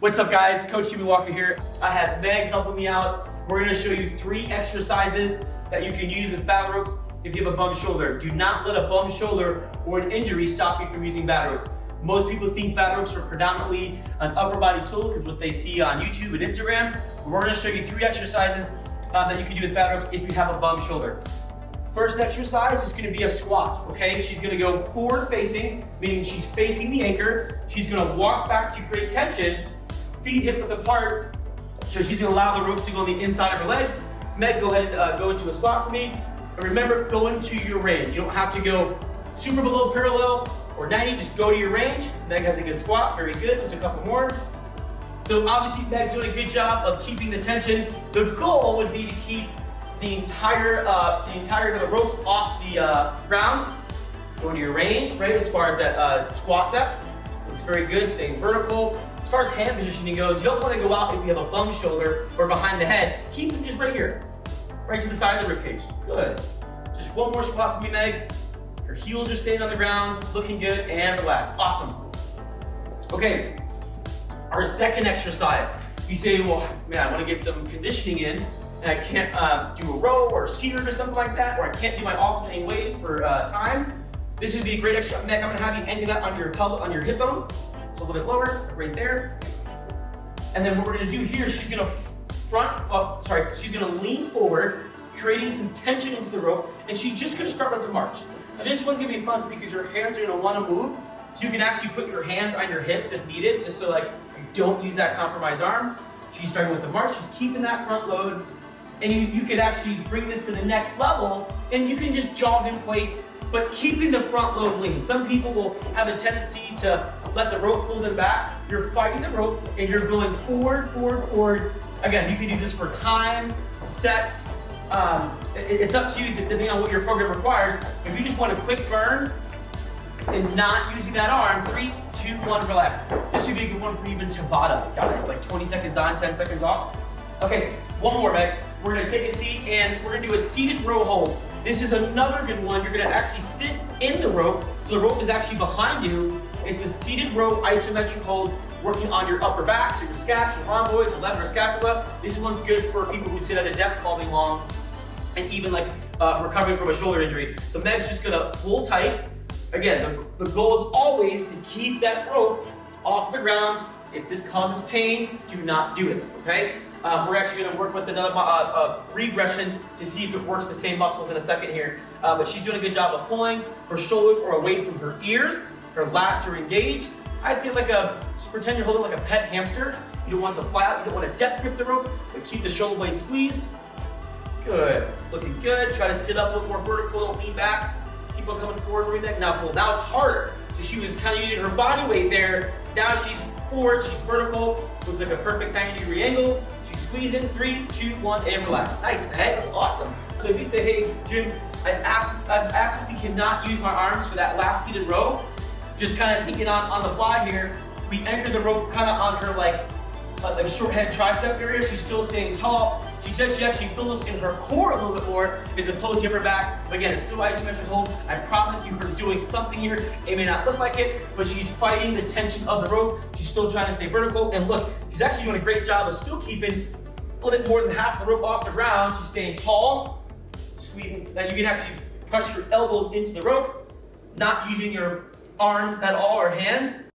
What's up guys, Coach Jimmy Walker here. I have Meg helping me out. We're gonna show you 3 exercises that you can use with battle ropes if you have a bum shoulder. Do not let a bum shoulder or an injury stop you from using battle ropes. Most people think battle ropes are predominantly an upper body tool because what they see on YouTube and Instagram. But we're gonna show you 3 exercises that you can do with battle ropes if you have a bum shoulder. First exercise is gonna be a squat, okay? She's gonna go forward facing, meaning she's facing the anchor. She's gonna walk back to create tension, feet hip width apart. So she's gonna allow the ropes to go on the inside of her legs. Meg, go ahead and go into a squat for me. And remember, go into your range. You don't have to go super below parallel or 90, just go to your range. Meg has a good squat, very good, just a couple more. So obviously Meg's doing a good job of keeping the tension. The goal would be to keep the entire of the ropes off the ground. Go into your range, right, as far as that squat depth. It's very good, staying vertical. As far as hand positioning goes, you don't want to go out if you have a bum shoulder or behind the head. Keep them just right here, right to the side of the ribcage. Good. Just one more squat for me, Meg. Your heels are staying on the ground, looking good, and relax. Awesome. Okay, our second exercise. You say, well, man, I want to get some conditioning in, and I can't do a row or a ski or something like that, or I can't do my alternating waves for time. This would be a great exercise. Meg, I'm going to have you angle that on your pelvic, on your hip bone. So a little bit lower, right there. And then what we're gonna do here, she's gonna she's gonna lean forward, creating some tension into the rope, and she's just gonna start with the march. Now this one's gonna be fun because your hands are gonna wanna move, so you can actually put your hands on your hips if needed, just so like you don't use that compromised arm. She's starting with the march, she's keeping that front load, and you could actually bring this to the next level, and you can just jog in place, but keeping the front load lean. Some people will have a tendency to let the rope pull them back. You're fighting the rope and you're going forward, forward, forward. Again, you can do this for time, sets. It's up to you depending on what your program requires. If you just want a quick burn and not using that arm, 3, 2, 1, relax. This would be a good one for even Tabata, guys. Like 20 seconds on, 10 seconds off. Okay, one more, Meg. We're gonna take a seat and we're gonna do a seated row hold. This is another good one. You're gonna actually sit in the rope, so the rope is actually behind you. It's a seated row isometric hold, working on your upper back, so your scaps, your rhomboids, your lever scapula. This one's good for people who sit at a desk all day long, and even like recovering from a shoulder injury. So Meg's just gonna pull tight. Again, the goal is always to keep that rope off the ground. If this causes pain, do not do it, okay? We're actually going to work with another regression to see if it works the same muscles in a second here. But she's doing a good job of pulling. Her shoulders are away from her ears. Her lats are engaged. I'd say just pretend you're holding like a pet hamster. You don't want the fly out, you don't want to depth grip the rope, but keep the shoulder blade squeezed. Good, looking good. Try to sit up a little more vertical, don't lean back. Keep on coming forward, breathe back. Now pull. Now it's harder. So she was kind of using her body weight there. Now she's forward, she's vertical. Looks like a perfect 90-degree angle. Squeeze in, 3, 2, 1, and relax. Nice, man, that's awesome. So if you say, hey, Jim, I absolutely cannot use my arms for that last seated row, just kind of thinking on the fly here, we anchor the rope kind of on her like short head tricep area. She's still staying tall. She said she actually feels in her core a little bit more as opposed to upper back. But again, it's still isometric hold. I promise you her doing something here. It may not look like it, but she's fighting the tension of the rope. She's still trying to stay vertical. And look, she's actually doing a great job of still keeping a little bit more than half the rope off the ground. She's staying tall, squeezing. Now you can actually press your elbows into the rope, not using your arms at all or hands.